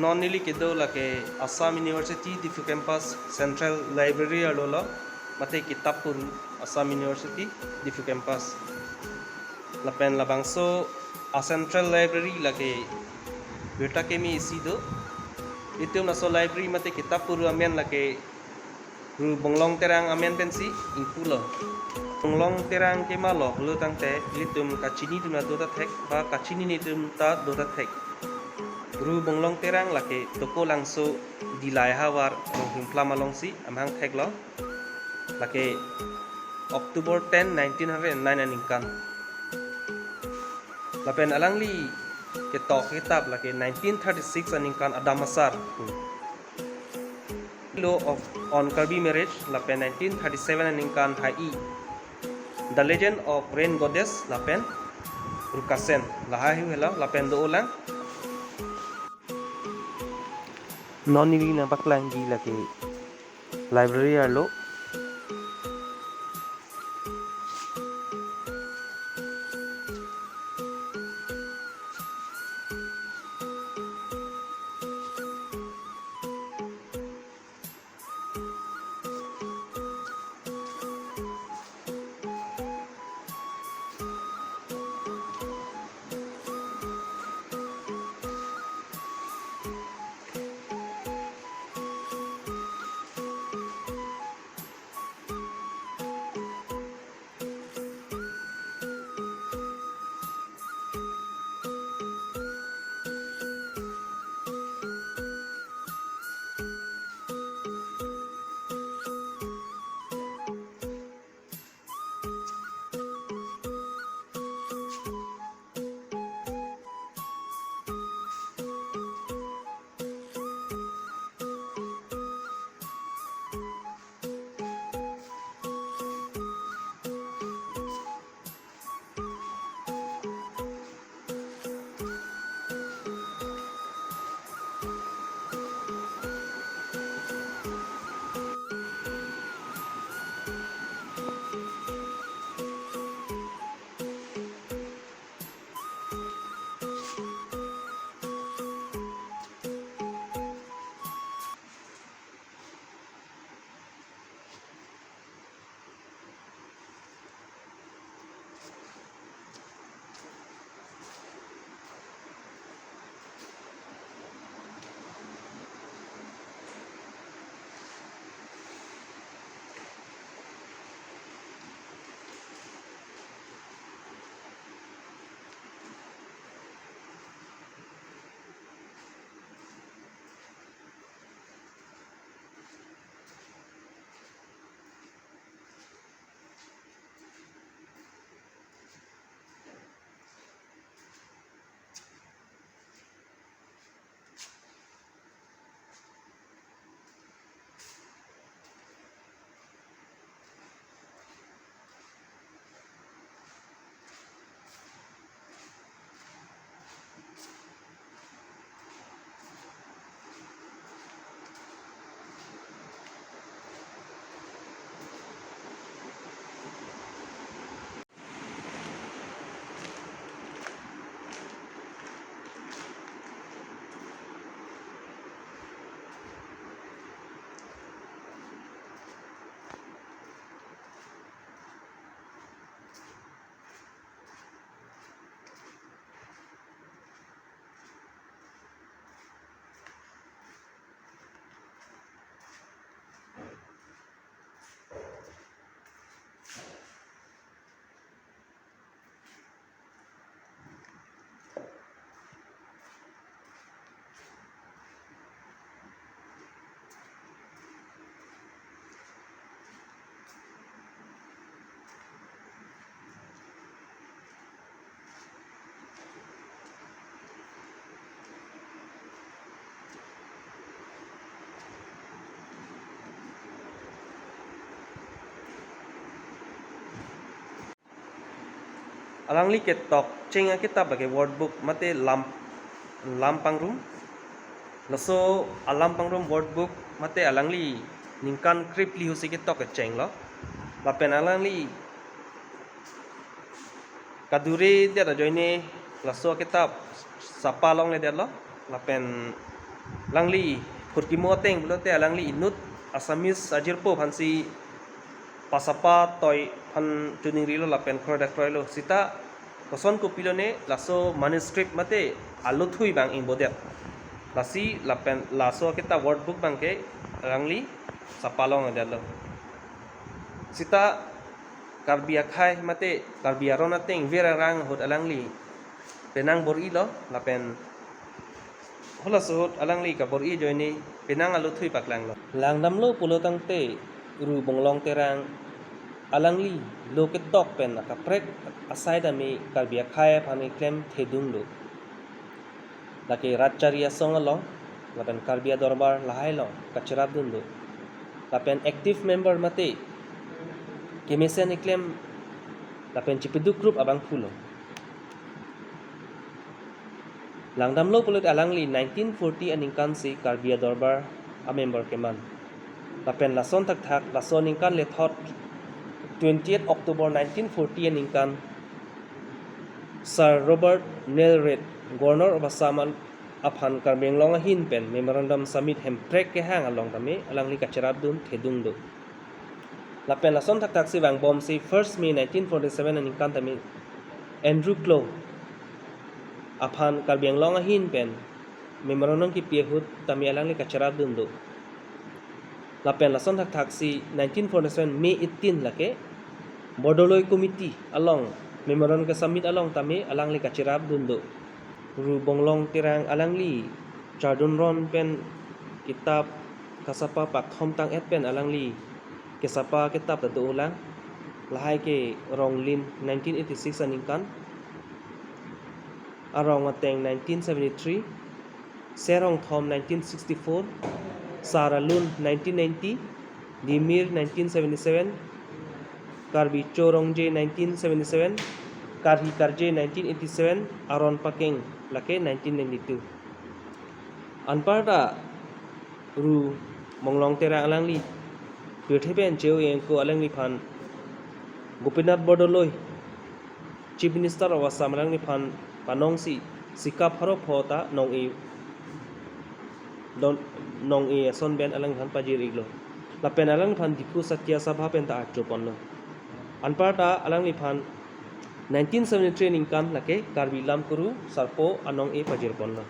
Non nili kedo lake Assam University Diffu Campus Central Library alola mate kitab puru Assam University Diffu Campus lapen labangso a Central Library lake beta kemi isi do itu naso library mate kitab puru amen lake ru bonglong terang amen pensi ingpulo bonglong terang ke malo lu tangte litum kachini tum na dota thek ba kachini ni tum ta dota thek ru bonglong terang lake toko langso di laihawar himpla malongsi amhang thek lo lake October 10 1909 aningkan lapen alangli ke tok kitab lake 1936 aningkan adamasar law of on Kirby marriage lapen 1937 aningkan hai The Legend of Rain Goddess lapen rukasen lahahi hela lapen do ulang non nili na baklangi lake library alo alangli ketok cenga kitab bagi wordbook mate lampang room laso alampang room wordbook mate alangli ningkan kripli husi ketok ke ceng lo lapen alangli kadure dia da joine laso kitab sapalong le dia lo lapen langli phurkimo teng blote langli inut Assamese ajirpo phansi pasapa toy phan tuning rilo lapen khroda khroilo sita koson ko pilone laso manuscript mate aluthui bang ing bodet lasi lapen laso kita word book bangke langli sapalong adalo sita karbia khai mate karbia rona teng vera rang hot alangli penang bor ilo lapen hola suhut alangli ka bor i joini penang aluthui paklang lo langdam lo pulotang te ru bonglong terang alangli loket tok pen akaprek asai dami karbia khai phani klem thedung lo laki ratcharia song along lapen karbia dorbar lahai lo kacharab dun lo lapen active member mate kemesen iklem lapen cipeduk group abang phulo langdam lo pulut alangli 1940 aningkan si karbia dorbar a member keman lapen lason thak thak lason ingkan le thot 20th October 1940 aningkan Sir Robert Nailred Governor of Assam aphan karbenglong hin pen memorandum summit hemprek ke hang along tame alangli kacharab dun thedung do lapen lason thak thak si bang bom si 1st May 1947 aningkan tame Andrew Clow aphan karbenglong hin pen memorandum ki piehut tame alangli kacharab dun do lapen lason thak thak si 1947 May 18 lake Bodoloi Committee along memorandum ke summit along tame alangli kacharab dun do ru bonglong tirang alangli chardun ron pen kitab kasapa pak thom tang et pen alangli kesapa kitab da ulang lahai ke ronglin 1986 aningkan arong ateng 1973 serong thom 1964 saralun 1990 dimir 1977 karbi chorongje 1977 karhi karje 1987 aron pakeng lake 1992 anparta ru monglong tera alangli petheben cheu engko alangli phan Gopinath Bodoloi Chief Minister of Assam alangli phan panong si sikap harop hota nong e son ben alang phan pajir iglo lapen alang phan dipu satya sabha pen ta atropon lo anparta alangli phan 1973 ningkan lake karbi lam kuru sarpo anong e pajir ponlo